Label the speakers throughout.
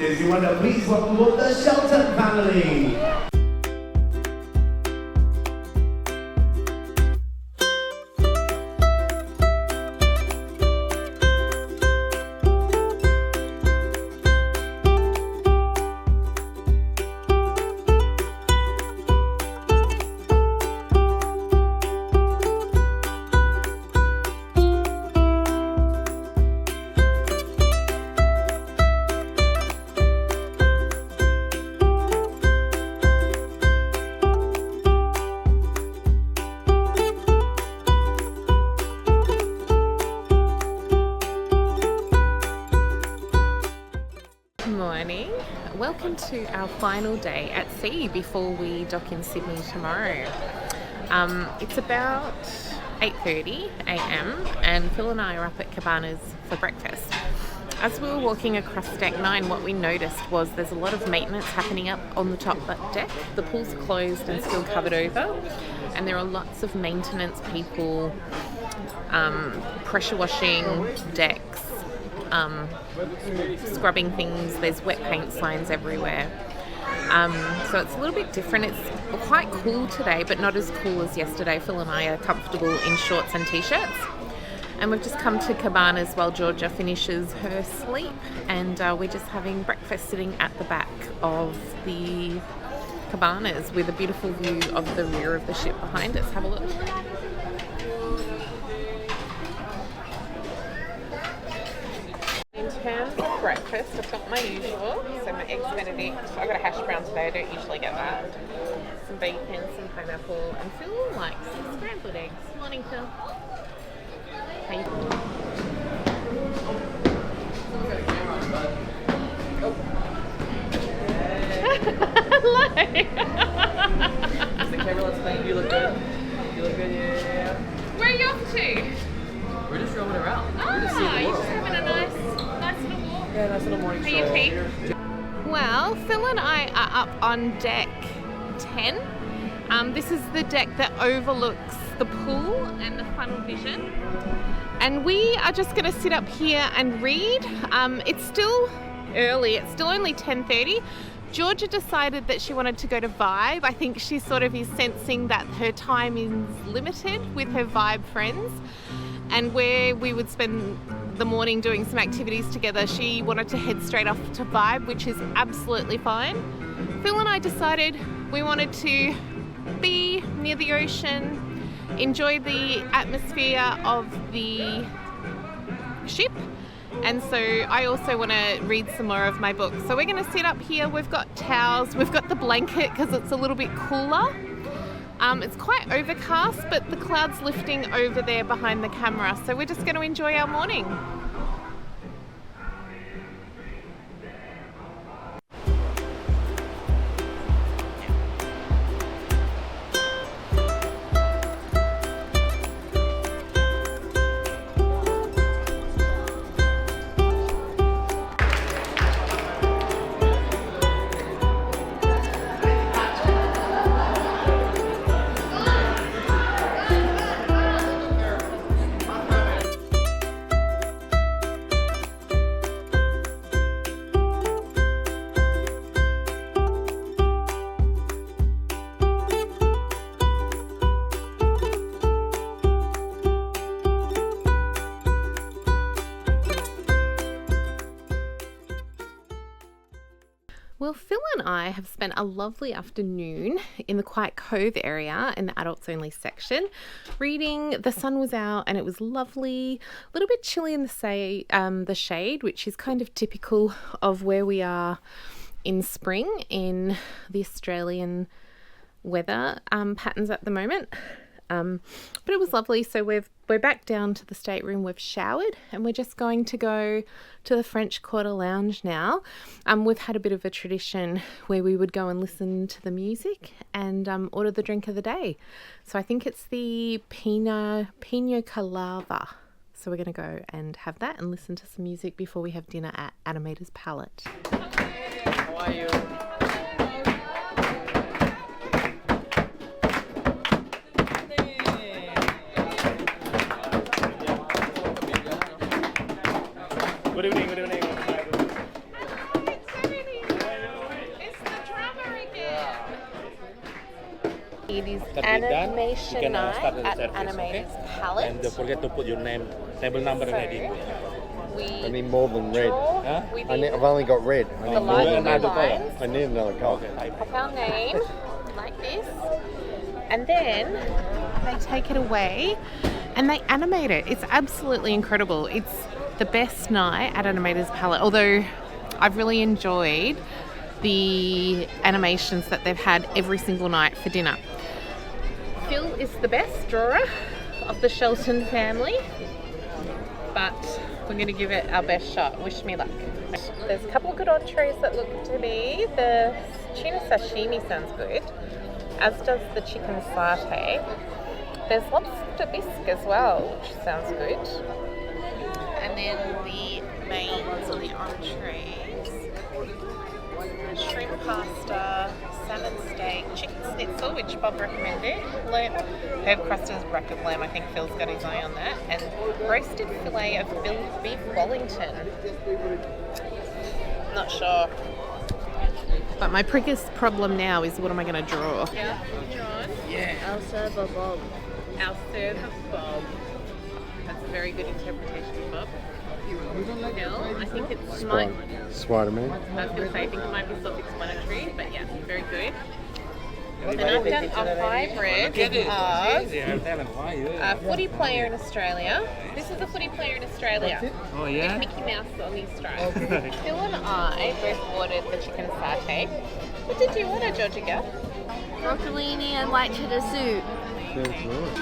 Speaker 1: Disneywonder, please welcome aboard the Shelton family.
Speaker 2: Morning. Welcome to our final day at sea before we dock in Sydney tomorrow. It's about 8:30 a.m. and Phil and I are up at Cabanas for breakfast. As we were walking across deck 9, what we noticed was there's a lot of maintenance happening up on the top deck. The pool's closed and still covered over, and there are lots of maintenance people pressure washing decks, scrubbing things. There's wet paint signs everywhere, so it's a little bit different. It's quite cool today, but not as cool as yesterday. Phil and I are comfortable in shorts and t-shirts, and we've just come to Cabanas while Georgia finishes her sleep, and we're just having breakfast sitting at the back of the Cabanas with a beautiful view of the rear of the ship behind us. Have a look. In terms of breakfast, I've got my usual, so my eggs Benedict. I've got a hash brown today, I don't usually get that. Some bacon, some pineapple, and Phil likes some scrambled eggs. Morning, Phil. Hey. Hello.
Speaker 3: The camera lets me. You look good. You look good, yeah.
Speaker 2: Where are you off to?
Speaker 3: We're just roaming around.
Speaker 2: You're just having a nice little walk.
Speaker 3: Yeah, nice little morning
Speaker 2: stroll. Are you tea? Well, Phil and I are up on deck 10. This is the deck that overlooks the pool and the funnel vision. And we are just going to sit up here and read. It's still early. It's still only 10:30. Georgia decided that she wanted to go to Vibe. I think she sort of is sensing that her time is limited with her Vibe friends. And where we would spend the morning doing some activities together, she wanted to head straight off to Vibe, which is absolutely fine. Phil and I decided we wanted to be near the ocean, enjoy the atmosphere of the ship, and so I also want to read some more of my book. So we're going to sit up here. We've got towels, we've got the blanket because it's a little bit cooler. It's quite overcast, but the cloud's lifting over there behind the camera, so we're just going to enjoy our morning. Well, Phil and I have spent a lovely afternoon in the Quiet Cove area in the adults only section reading. The sun was out and it was lovely, a little bit chilly in the shade, which is kind of typical of where we are in spring in the Australian weather patterns at the moment. But it was lovely. So we're back down to the stateroom. We've showered and we're just going to go to the French Quarter Lounge now. We've had a bit of a tradition where we would go and listen to the music and order the drink of the day. So I think it's the Pina Colada. So we're going to go and have that and listen to some music before we have dinner at Animator's Palette.
Speaker 3: How are you?
Speaker 4: Good evening, good evening.
Speaker 2: It's so It is
Speaker 4: That be done,
Speaker 2: animation
Speaker 4: you can
Speaker 2: night
Speaker 4: start the
Speaker 2: at
Speaker 4: service,
Speaker 2: Animators
Speaker 4: okay?
Speaker 2: Palette.
Speaker 4: And don't forget to put your name, table number and ID.
Speaker 5: I need more than red.
Speaker 4: Huh?
Speaker 5: I've only got red. I
Speaker 2: the
Speaker 5: need more
Speaker 2: lights
Speaker 5: than
Speaker 2: and the
Speaker 5: red.
Speaker 2: lines.
Speaker 5: I need another colour.
Speaker 2: Pop our name like this, and then they take it away and they animate it. It's absolutely incredible. It's the best night at Animators Palette, although I've really enjoyed the animations that they've had every single night for dinner. Phil is the best drawer of the Shelton family, but we're going to give it our best shot. Wish me luck. There's a couple of good entrees that look to me. The tuna sashimi sounds good, as does the chicken satay. There's lobster bisque as well, which sounds good. And then the mains or the entrees: shrimp pasta, salmon steak, chicken schnitzel, which Bob recommended, herb crusted bracket lamb, I think Phil's got his eye on that, and roasted fillet of beef Wellington. Not sure. But my biggest problem now is, what am I going to draw? Yeah, drawn. Yeah. I'll serve a Bob. I'll serve a Bob. That's a very good interpretation, Bob. Hill, I think it's
Speaker 5: Spider-Man.
Speaker 2: I was going to say, I think it might be self-explanatory, but yeah, very good. And I've done a hybrid of a footy player in Australia. This is a footy player in Australia.
Speaker 4: Oh yeah?
Speaker 2: With Mickey Mouse on his stripe. Phil and I both ordered the chicken satay. What did you order, Georgia?
Speaker 6: Broccolini and white cheddar soup.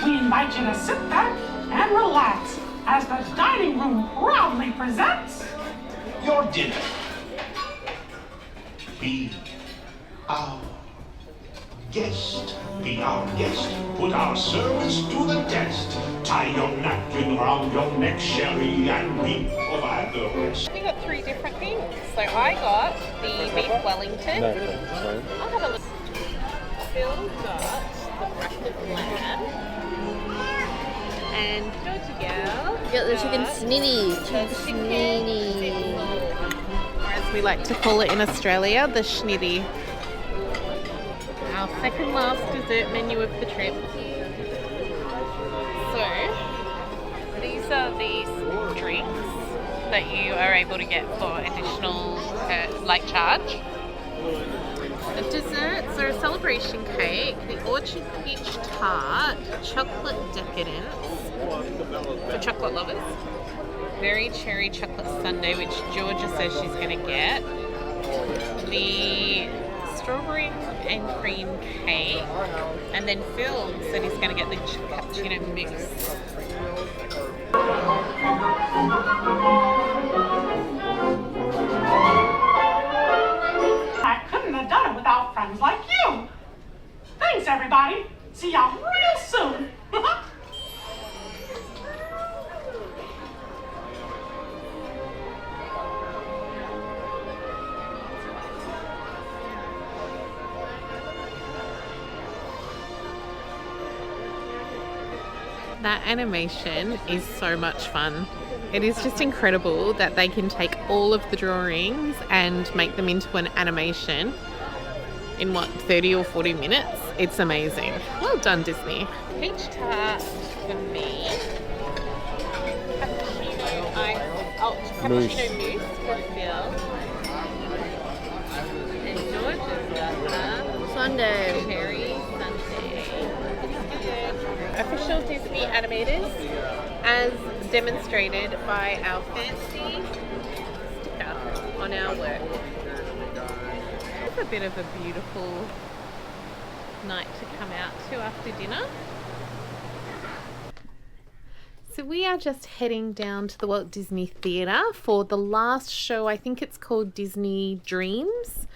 Speaker 7: We invite you to sit back and relax as the dining room proudly presents
Speaker 8: your dinner. Be our guest. Be our guest. Put our service to the test. Tie your napkin around your neck, Sherry, and we provide the rest.
Speaker 2: We got 3 different things. So I got the beef Wellington. I'll have a look. Phil got the bracket lamb. And Georgie girl
Speaker 6: Got the chicken snitty. Chicken snitty.
Speaker 2: Or as we like to call it in Australia, the schnitty. Our second last dessert menu of the trip. So, these are these drinks that you are able to get for additional charge. The desserts are a celebration cake, the orchard peach tart, chocolate decadence for chocolate lovers, berry cherry chocolate sundae, which Georgia says she's going to get, the strawberry and cream cake, and then Phil said he's going to get the cappuccino mix.
Speaker 7: I couldn't have done it without friends like you. Thanks, everybody. See y'all real soon.
Speaker 2: That animation is so much fun. It is just incredible that they can take all of the drawings and make them into an animation in 30 or 40 minutes. It's amazing. Well done, Disney. Peach tart for me. Cappuccino mousse for Phil. And George's got
Speaker 6: Sunday.
Speaker 2: cherry sundae. Official Disney animators, as demonstrated by our fancy sticker on our work. It's a bit of a beautiful night to come out to after dinner. So we are just heading down to the Walt Disney Theatre for the last show. I think it's called Disney Dreams.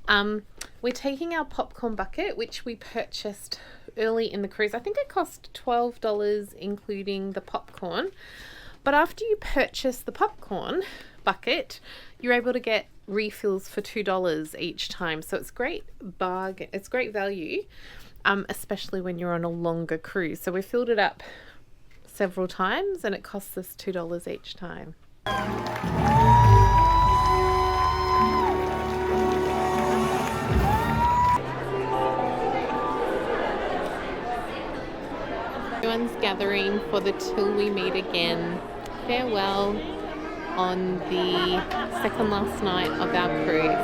Speaker 2: We're taking our popcorn bucket, which we purchased early in the cruise. I think it cost $12 including the popcorn. But after you purchase the popcorn bucket, you're able to get refills for $2 each time. So it's great bargain. It's great value, especially when you're on a longer cruise. So we filled it up several times and it costs us $2 each time. everyone's gathering for the Till We Meet Again farewell on the second last night of our cruise.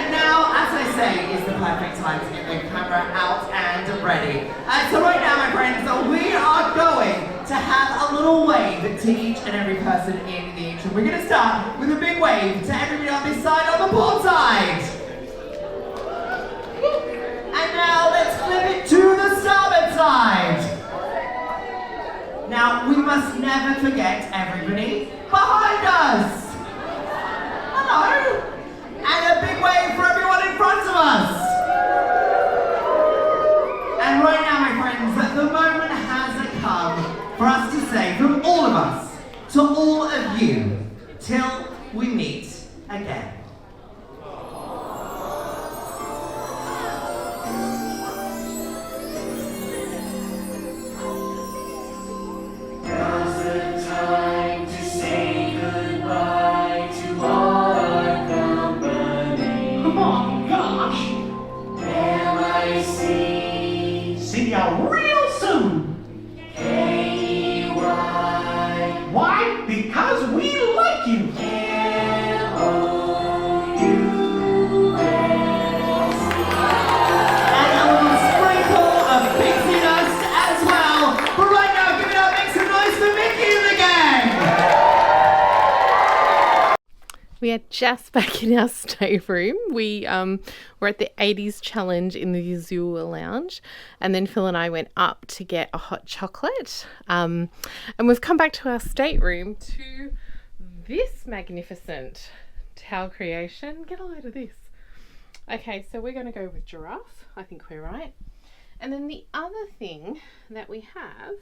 Speaker 1: And now, as I say, is the perfect time to get the camera out and ready. So right now, my friends, we are going to have a little wave to each and every person in the intro. We're going to start with a big wave to everybody on this side, on the port side. And now let's flip it to the starboard side. Now, we must never forget everybody behind us. Hello. And a big wave for everyone in front of us. And right now, my friends, the moment has come for us to say from all of us to all of you, till we meet again.
Speaker 7: See ya real soon. K-Y. Why? Because we like you.
Speaker 1: And a little sprinkle of pixie dust as well. But right now, give it up, make some noise for Mickey and the gang.
Speaker 2: We are just back in our stateroom. We were at the 80s challenge in the Azul Lounge, and then Phil and I went up to get a hot chocolate. And we've come back to our stateroom to this magnificent towel creation. Get a load of this. Okay, so we're going to go with giraffe. I think we're right. And then the other thing that we have,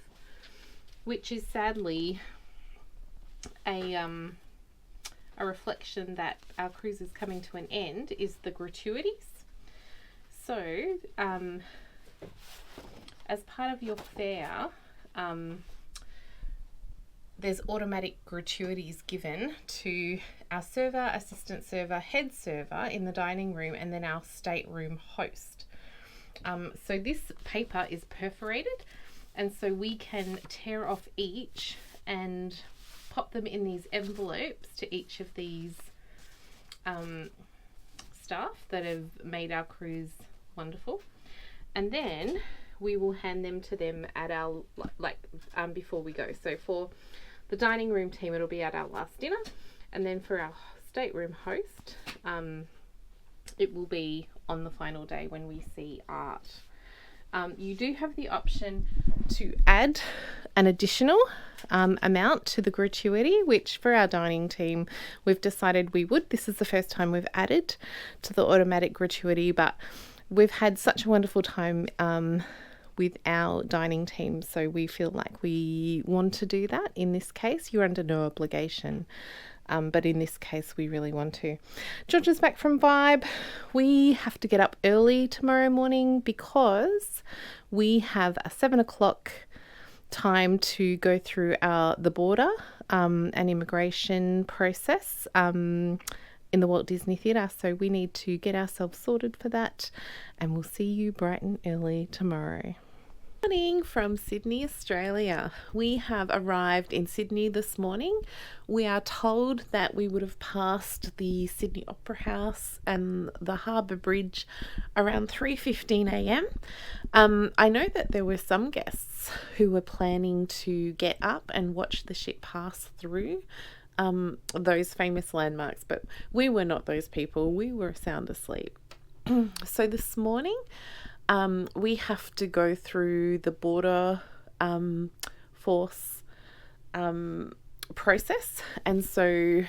Speaker 2: which is sadly a reflection that our cruise is coming to an end, is the gratuities. So, as part of your fare, there's automatic gratuities given to our server, assistant server, head server in the dining room, and then our stateroom host. So this paper is perforated, and so we can tear off each and pop them in these envelopes to each of these staff that have made our cruise wonderful, and then we will hand them to them at our before we go. So for the dining room team, it'll be at our last dinner, and then for our stateroom host, it will be on the final day when we see art. You do have the option to add an additional amount to the gratuity, which for our dining team, we've decided we would. This is the first time we've added to the automatic gratuity, but we've had such a wonderful time with our dining team, so we feel like we want to do that. In this case, you're under no obligation. But in this case, we really want to. Georgia's back from Vibe. We have to get up early tomorrow morning because we have a 7 o'clock time to go through the border and immigration process in the Walt Disney Theatre. So we need to get ourselves sorted for that, and we'll see you bright and early tomorrow. Morning from Sydney, Australia. We have arrived in Sydney this morning. We are told that we would have passed the Sydney Opera House and the Harbour Bridge around 3:15 a.m. I know that there were some guests who were planning to get up and watch the ship pass through those famous landmarks, but we were not those people. We were sound asleep. So this morning, we have to go through the border force process, and so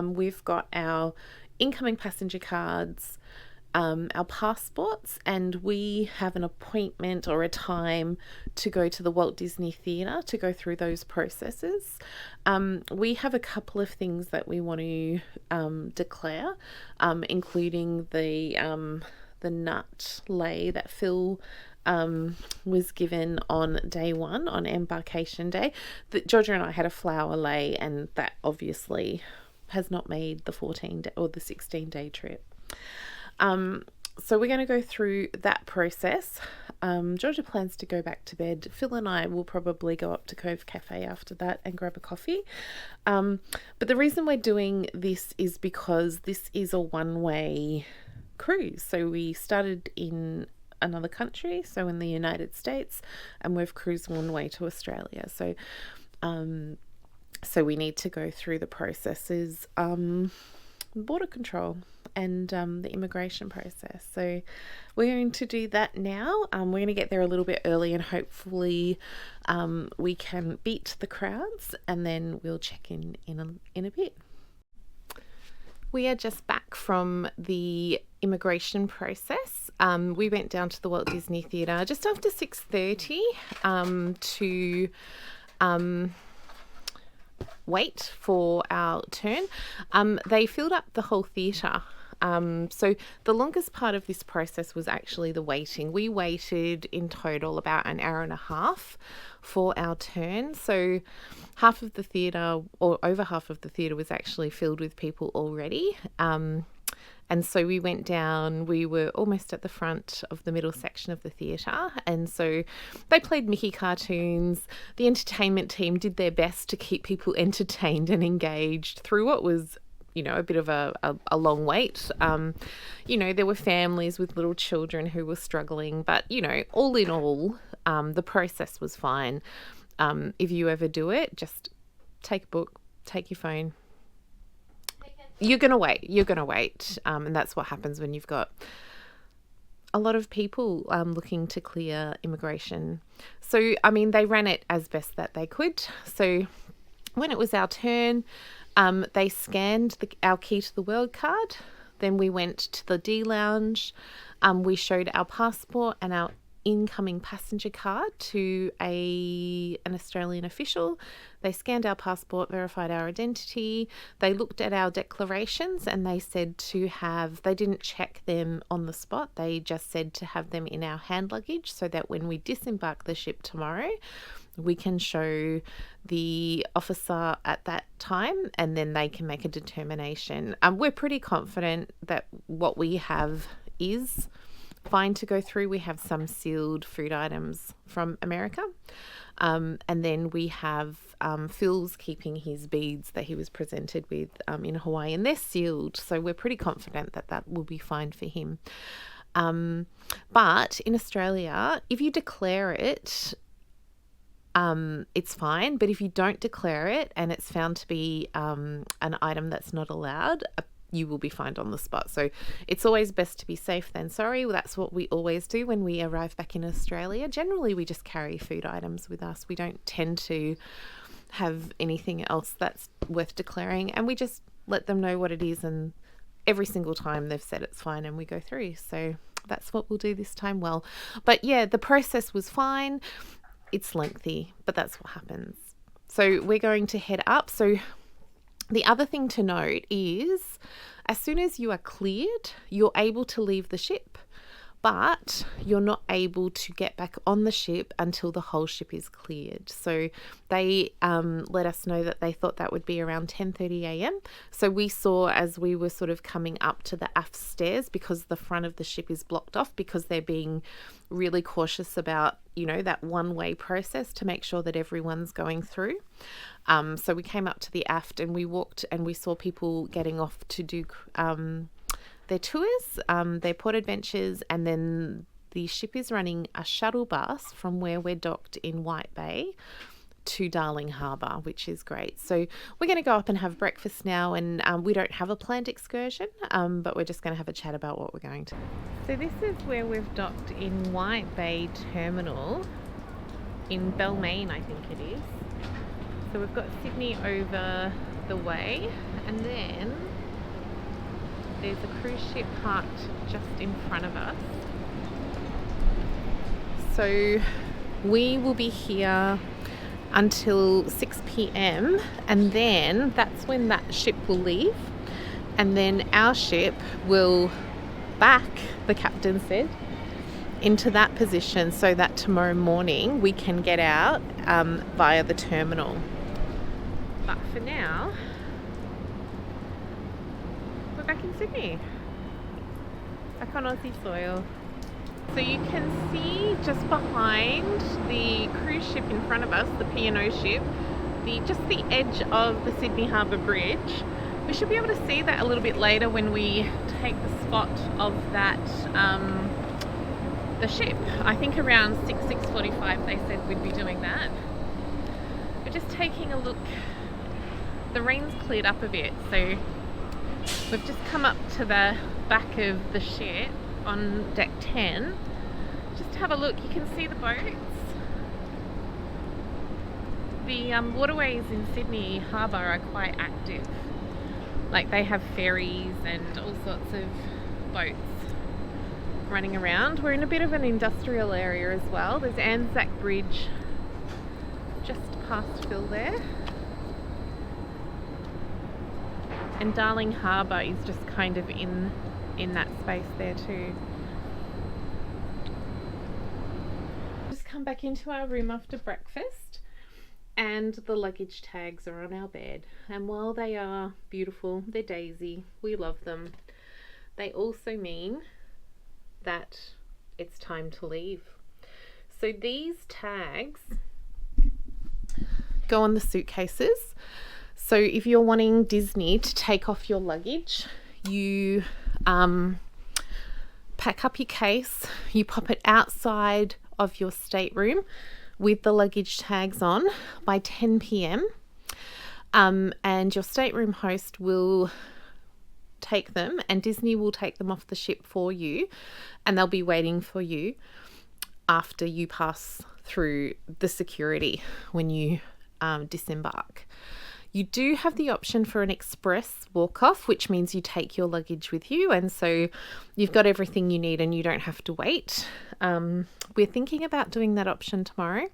Speaker 2: we've got our incoming passenger cards, our passports, and we have an appointment or a time to go to the Walt Disney Theatre to go through those processes. We have a couple of things that we want to declare, including the nut lay that Phil was given on day one, on embarkation day. Georgia and I had a flower lay, and that obviously has not made the 14 day or the 16-day trip. So we're going to go through that process. Georgia plans to go back to bed. Phil and I will probably go up to Cove Cafe after that and grab a coffee. But the reason we're doing this is because this is a one-way cruise. So we started in another country, so in the United States, and we've cruised one way to Australia. So we need to go through the processes, border control and the immigration process. So we're going to do that now. We're going to get there a little bit early, and hopefully we can beat the crowds, and then we'll check in a bit. We are just back from the immigration process. We went down to the Walt Disney Theatre just after 6:30 to wait for our turn. They filled up the whole theatre. So the longest part of this process was actually the waiting. We waited in total about an hour and a half for our turn. So half of the theatre, or over half of the theatre, was actually filled with people already. And so we went down, we were almost at the front of the middle section of the theatre. And so they played Mickey cartoons. The entertainment team did their best to keep people entertained and engaged through what was, a bit of a long wait. There were families with little children who were struggling. But, all in all, the process was fine. If you ever do it, just take a book, take your phone. You're going to wait. And that's what happens when you've got a lot of people looking to clear immigration. So, they ran it as best that they could. So when it was our turn, they scanned our Key to the World card. Then we went to the D Lounge. We showed our passport and our incoming passenger card to an Australian official. They scanned our passport, verified our identity. They looked at our declarations, and they said they didn't check them on the spot. They just said to have them in our hand luggage, so that when we disembark the ship tomorrow, we can show the officer at that time, and then they can make a determination. We're pretty confident that what we have is fine to go through. We have some sealed food items from America. And then we have Phil's keeping his beads that he was presented with in Hawaii, and they're sealed. So we're pretty confident that that will be fine for him. But in Australia, if you declare it, it's fine. But if you don't declare it and it's found to be an item that's not allowed, you will be fined on the spot. So it's always best to be safe than sorry. Well, that's what we always do when we arrive back in Australia. Generally, we just carry food items with us. We don't tend to have anything else that's worth declaring, and we just let them know what it is, and every single time they've said it's fine and we go through. So that's what we'll do this time. Well, but yeah, the process was fine. It's lengthy, but that's what happens. So we're going to head up. So the other thing to note is, as soon as you are cleared, you're able to leave the ship, but you're not able to get back on the ship until the whole ship is cleared. So they let us know that they thought that would be around 10:30 a.m. So we saw, as we were sort of coming up to the aft stairs, because the front of the ship is blocked off, because they're being really cautious about, that one-way process to make sure that everyone's going through. So we came up to the aft, and we walked, and we saw people getting off to do their tours, their port adventures, and then the ship is running a shuttle bus from where we're docked in White Bay to Darling Harbour, which is great. So we're going to go up and have breakfast now, and we don't have a planned excursion, but we're just going to have a chat about what we're going to. So this is where we've docked in White Bay Terminal in Balmain, I think it is. So we've got Sydney over the way, and then there's a cruise ship parked just in front of us. So we will be here until 6 p.m. and then that's when that ship will leave, and then our ship will back, the captain said, into that position so that tomorrow morning we can get out via the terminal. But for now, we're back in Sydney. back on Aussie soil. So you can see just behind the cruise ship in front of us, the P&O ship, just the edge of the Sydney Harbour Bridge. We should be able to see that a little bit later when we take the spot of that, the ship. I think around 6:45 they said we'd be doing that. We're just taking a look. The rain's cleared up a bit, so we've just come up to the back of the ship on deck 10. Just have a look. You can see the boats. The waterways in Sydney Harbour are quite active. Like they have ferries and all sorts of boats running around. We're in a bit of an industrial area as well. There's Anzac Bridge just past Phil there. And Darling Harbour is just kind of in that space there too. Just come back into our room after breakfast, and the luggage tags are on our bed. And while they are beautiful, they're daisy, we love them, they also mean that it's time to leave. So these tags go on the suitcases. So if you're wanting Disney to take off your luggage, you pack up your case, you pop it outside of your stateroom with the luggage tags on by 10 p.m. And your stateroom host will take them, and Disney will take them off the ship for you, and they'll be waiting for you after you pass through the security when you disembark. You do have the option for an express walk-off, which means you take your luggage with you, and so you've got everything you need and you don't have to wait. We're thinking about doing that option tomorrow.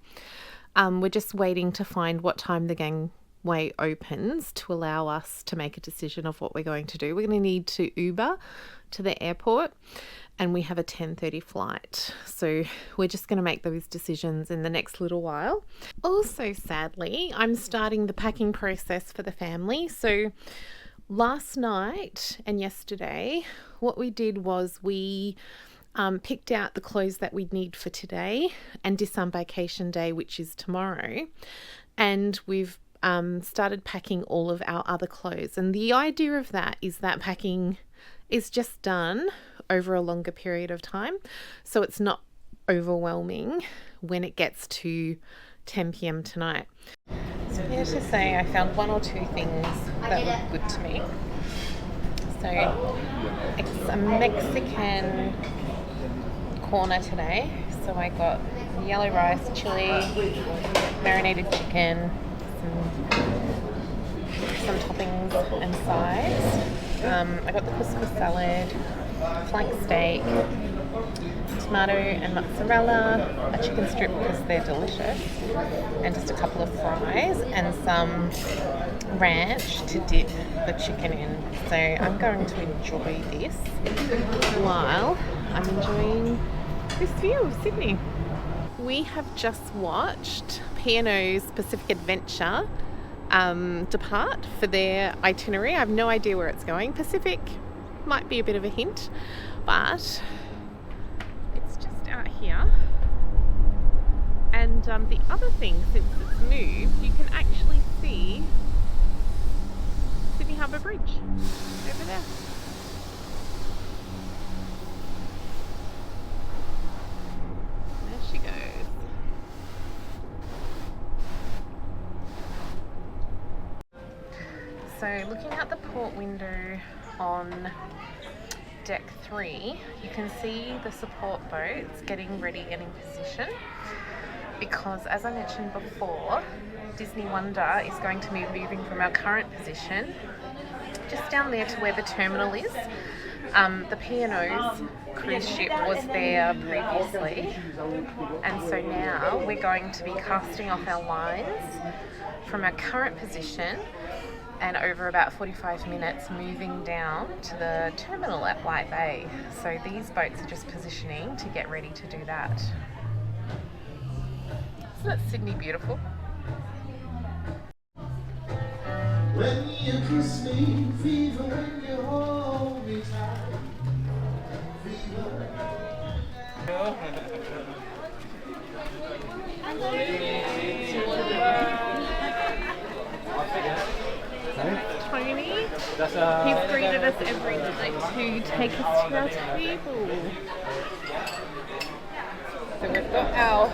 Speaker 2: We're just waiting to find what time the gangway opens to allow us to make a decision of what we're going to do. We're going to need to Uber to the airport, and we have a 10:30 flight. So we're just going to make those decisions in the next little while. Also, sadly, I'm starting the packing process for the family. So last night and yesterday, what we did was we picked out the clothes that we'd need for today and disembarkation day, which is tomorrow. And we've started packing all of our other clothes. And the idea of that is that packing is just done over a longer period of time, so it's not overwhelming when it gets to 10 p.m. tonight. So here to say I found one or two things that look good to me. So it's a Mexican corner today, so I got yellow rice, chili, marinated chicken, some toppings and sides. I got the couscous salad, flank steak, tomato and mozzarella, a chicken strip because they're delicious, and just a couple of fries and some ranch to dip the chicken in. So I'm going to enjoy this while I'm enjoying this view of Sydney. We have just watched P&O's Pacific Adventure depart for their itinerary. I have no idea where it's going. Pacific might be a bit of a hint, but it's just out here. And the other thing, since it's moved, you can actually see Sydney Harbour Bridge over there. There she goes. So looking out the port window on deck 3, you can see the support boats getting ready and in position, because as I mentioned before, Disneywonder is going to be moving from our current position just down there to where the terminal is. The P&O's cruise ship was there previously, and so now we're going to be casting off our lines from our current position, and over about 45 minutes moving down to the terminal at White Bay. So these boats are just positioning to get ready to do that. Isn't that Sydney beautiful?
Speaker 9: When you kiss me, fever when you hold me tight.
Speaker 2: Tony, he's greeted us every night to take us to our table. So we've got our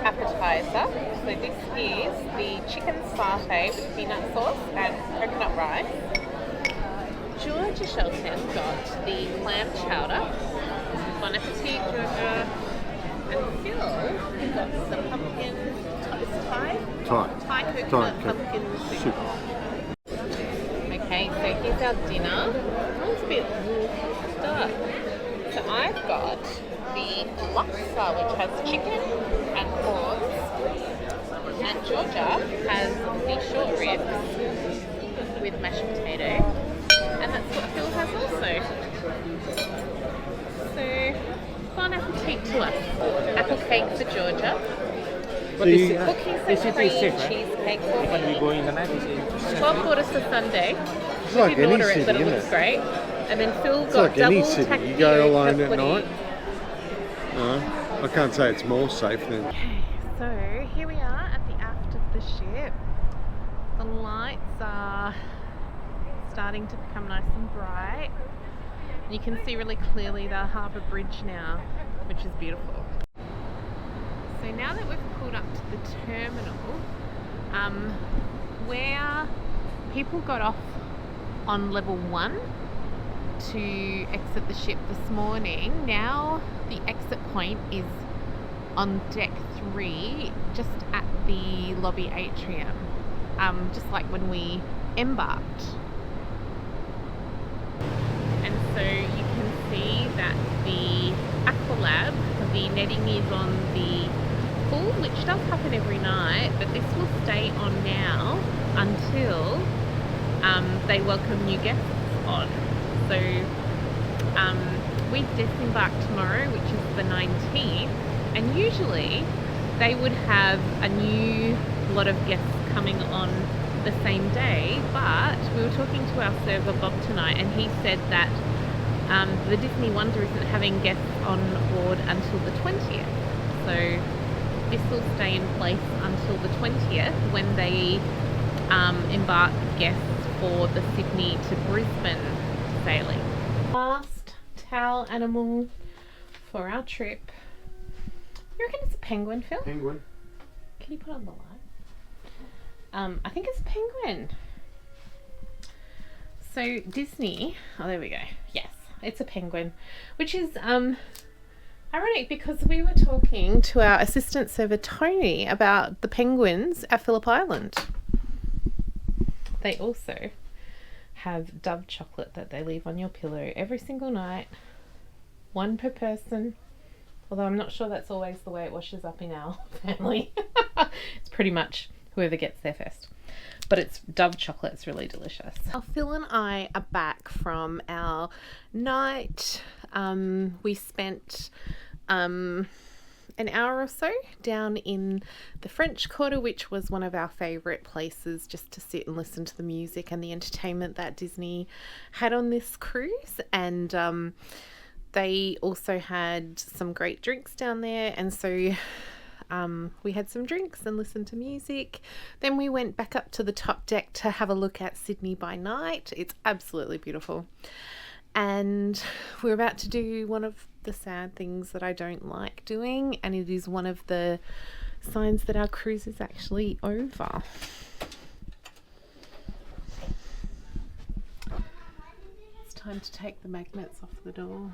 Speaker 2: appetizer. So this is the chicken satay with peanut sauce and coconut rice. Georgia Shelton got the clam chowder. Bon appetit, Georgia. And Phil got some pumpkin Thai coconut pumpkin soup. Okay, so here's our dinner. It's a bit stuck. So I've got the laksa, which has chicken and prawns, and Georgia has the short ribs with mashed potato, and that's what Phil has also. So, bon appetit to us. Apple cake for Georgia. Cookies and cream cheesecake for
Speaker 4: When we
Speaker 2: me.
Speaker 4: go in the night, it's
Speaker 2: 12 quarters to Sunday.
Speaker 5: It's
Speaker 2: We
Speaker 5: like
Speaker 2: didn't
Speaker 5: any
Speaker 2: order it,
Speaker 5: city,
Speaker 2: but it
Speaker 5: isn't
Speaker 2: looks
Speaker 5: it?
Speaker 2: great. And then Phil
Speaker 5: It's
Speaker 2: got
Speaker 5: like any
Speaker 2: double
Speaker 5: city. You go
Speaker 2: tacchio
Speaker 5: alone at
Speaker 2: caputi.
Speaker 5: night. No, I can't say it's more safe than.
Speaker 2: Okay, so here we are at the aft of the ship. The lights are starting to become nice and bright. You can see really clearly the harbour bridge now, which is beautiful. So now that we've pulled up to the terminal, where people got off on level 1 to exit the ship this morning, now the exit point is on deck 3, just at the lobby atrium, just like when we embarked. And so you can see that the Aqualab, the netting is on the pool, which does happen every night, but this will stay on now until they welcome new guests on. So we disembark tomorrow, which is the 19th, and usually they would have a new lot of guests coming on the same day, but we were talking to our server Bob tonight, and he said that the Disneywonder isn't having guests on board until the 20th. So this will stay in place until the 20th when they embark guests for the Sydney to Brisbane sailing. Last towel animal for our trip. You reckon it's a penguin, Phil?
Speaker 5: Penguin.
Speaker 2: Can you put on the light? I think it's a penguin. So Disney, oh there we go. Yes, it's a penguin, which is ironic because we were talking to our assistant server Tony about the penguins at Phillip Island. They also have Dove chocolate that they leave on your pillow every single night, 1 per person. Although I'm not sure that's always the way it washes up in our family. It's pretty much whoever gets there first. But it's Dove chocolate, it's really delicious. Phil and I are back from our night. We spent an hour or so down in the French Quarter, which was one of our favourite places just to sit and listen to the music and the entertainment that Disney had on this cruise. And they also had some great drinks down there, and so we had some drinks and listened to music. Then we went back up to the top deck to have a look at Sydney by night. It's absolutely beautiful. And we're about to do one of the sad things that I don't like doing, and it is one of the signs that our cruise is actually over. It's time to take the magnets off the door.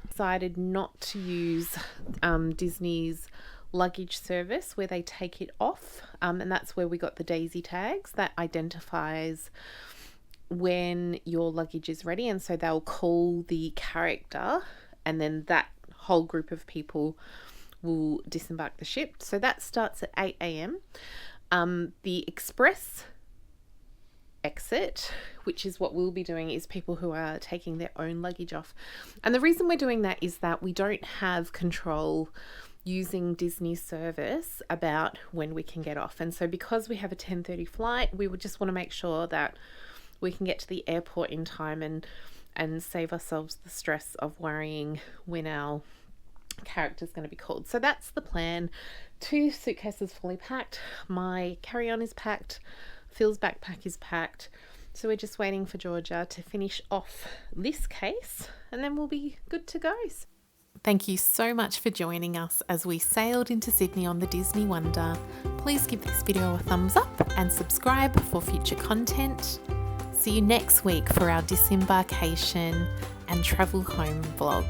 Speaker 2: Decided not to use Disney's luggage service where they take it off, and that's where we got the daisy tags that identifies when your luggage is ready, and so they'll call the character and then that whole group of people will disembark the ship. So that starts at 8 a.m. The express exit, which is what we'll be doing, is people who are taking their own luggage off. And the reason we're doing that is that we don't have control using Disney service about when we can get off. And so because we have a 10:30 flight, we would just want to make sure that we can get to the airport in time and save ourselves the stress of worrying when our character's going to be called. So that's the plan. 2 suitcases fully packed. My carry-on is packed. Phil's backpack is packed. So we're just waiting for Georgia to finish off this case and then we'll be good to go. Thank you so much for joining us as we sailed into Sydney on the Disney Wonder. Please give this video a thumbs up and subscribe for future content. See you next week for our disembarkation and travel home vlog.